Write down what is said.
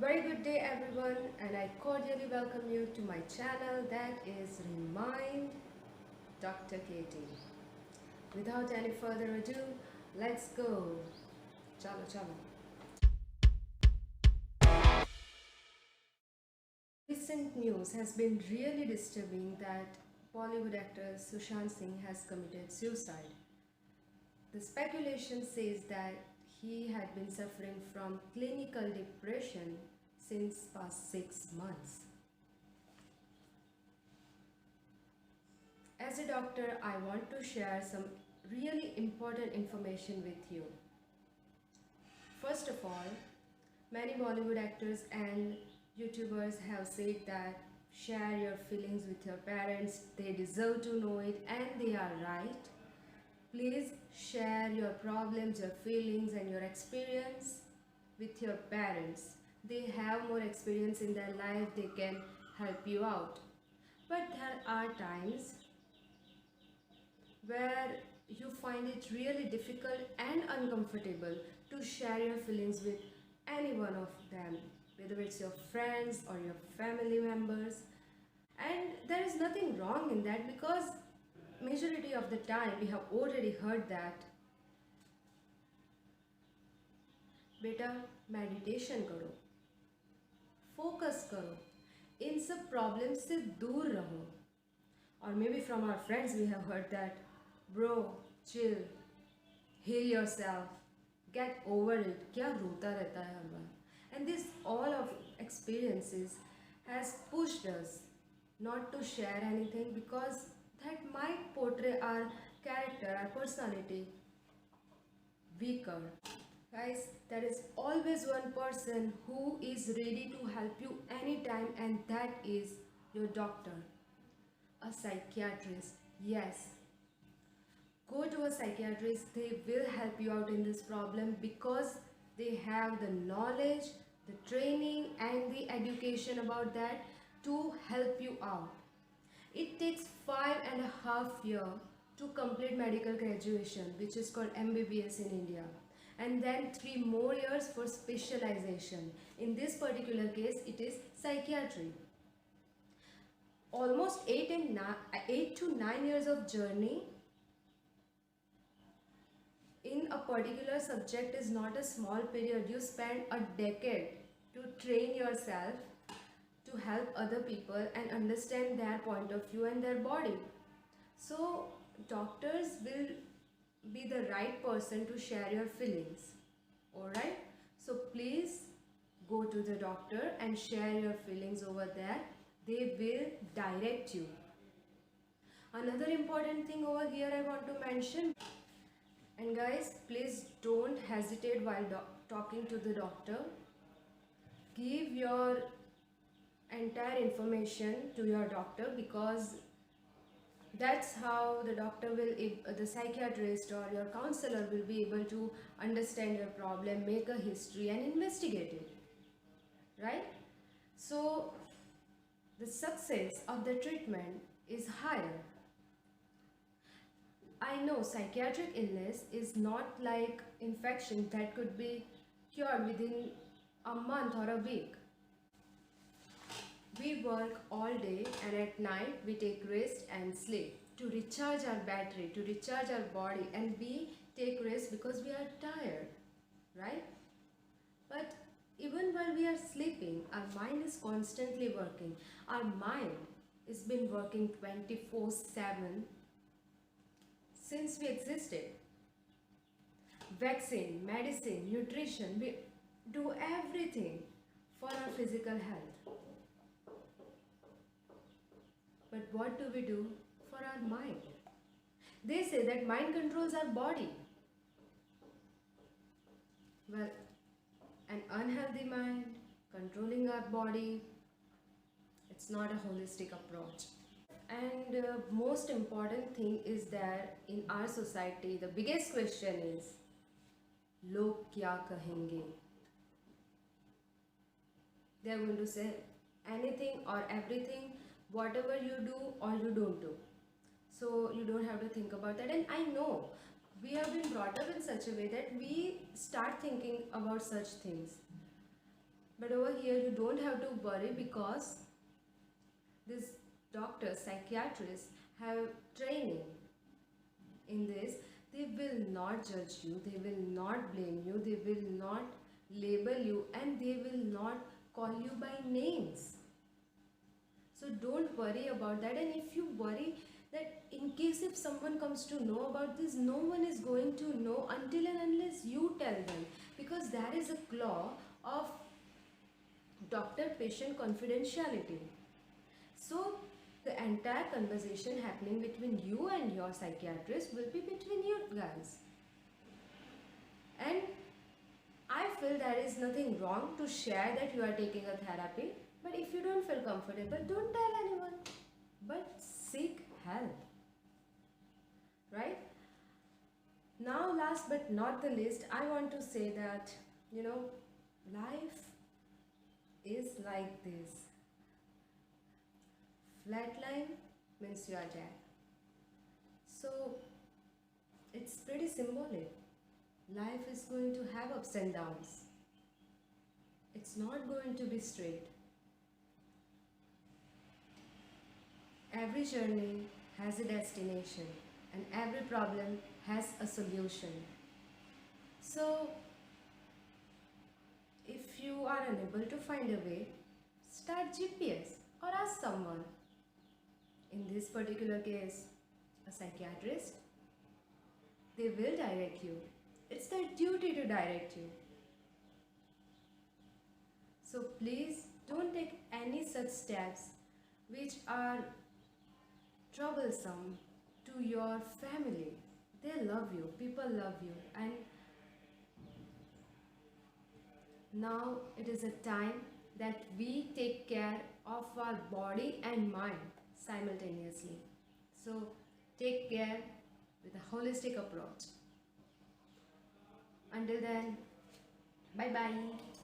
Very good day everyone, and I cordially welcome you to my channel that is Remind Dr. Katie. Without any further ado, let's go. Chalo chalo. Recent news has been really disturbing that Bollywood actor Sushant Singh has committed suicide. The speculation says that he had been suffering from clinical depression since past 6 months. As a doctor, I want to share some really important information with you. First of all, many Bollywood actors and YouTubers have said that share your feelings with your parents, they deserve to know it, and they are right. Please share your problems, your feelings, and your experience with your parents. They have more experience in their life, they can help you out. But there are times where you find it really difficult and uncomfortable to share your feelings with any one of them, whether it's your friends or your family members. And there is nothing wrong in that, because majority of the time we have already heard that बेटा meditation करो, focus करो, इन सब problem से दूर रहो. Or maybe from our friends we have heard that, bro, chill, heal yourself, get over it, क्या रोता रहता है हर बार. And this all of experiences has pushed us not to share anything, because that might portray our character, our personality weaker. Guys, there is always one person who is ready to help you anytime, and that is your doctor, a psychiatrist. Yes, go to a psychiatrist, they will help you out in this problem, because they have the knowledge, the training, and the education about that to help you out. It takes 5.5 years to complete medical graduation, which is called MBBS in India, and then 3 more years for specialization. In this particular case, it is psychiatry. Almost 8 to 9 years of journey in a particular subject is not a small period. You spend a decade to train yourself to help other people and understand their point of view and their body. So doctors will be the right person to share your feelings. Alright, so please go to the doctor and share your feelings over there. They will direct you. Another important thing over here I want to mention, and guys, please don't hesitate while talking to the doctor. Give your entire information to your doctor, because that's how the doctor will, the psychiatrist or your counselor will be able to understand your problem, make a history, and investigate it, right? So the success of the treatment is higher. I know psychiatric illness is not like infection that could be cured within a month or a week. We work all day, and at night we take rest and sleep to recharge our battery, to recharge our body, and we take rest because we are tired, right? But even while we are sleeping, our mind is constantly working. Our mind has been working 24/7 since we existed. Vaccine, medicine, nutrition, we do everything for our physical health. But what do we do for our mind? They say that mind controls our body. Well, an unhealthy mind controlling our body, it's not a holistic approach. And most important thing is that in our society, the biggest question is, log kya kahenge? They are going to say anything or everything, whatever you do or you don't do. So you don't have to think about that. And I know we have been brought up in such a way that we start thinking about such things. But over here you don't have to worry, because these doctors, psychiatrists have training in this. They will not judge you, they will not blame you, they will not label you, and they will not call you by names. So don't worry about that. And if you worry that in case if someone comes to know about this, no one is going to know until and unless you tell them, because there is a clause of doctor patient confidentiality. So the entire conversation happening between you and your psychiatrist will be between you guys. And I feel there is nothing wrong to share that you are taking a therapy, but if you don't feel comfortable, don't tell anyone, but seek help. Right? Now, last but not the least, I want to say that, life is like this. Flatline means you are dead. So it's pretty symbolic. Life is going to have ups and downs. It's not going to be straight. Every journey has a destination, and every problem has a solution. So if you are unable to find a way, start GPS or ask someone. In this particular case, a psychiatrist. They will direct you. It's their duty to direct you. So please don't take any such steps which are troublesome to your family. They love you, people love you, and now it is a time that we take care of our body and mind simultaneously. So take care with a holistic approach. Until then, bye bye.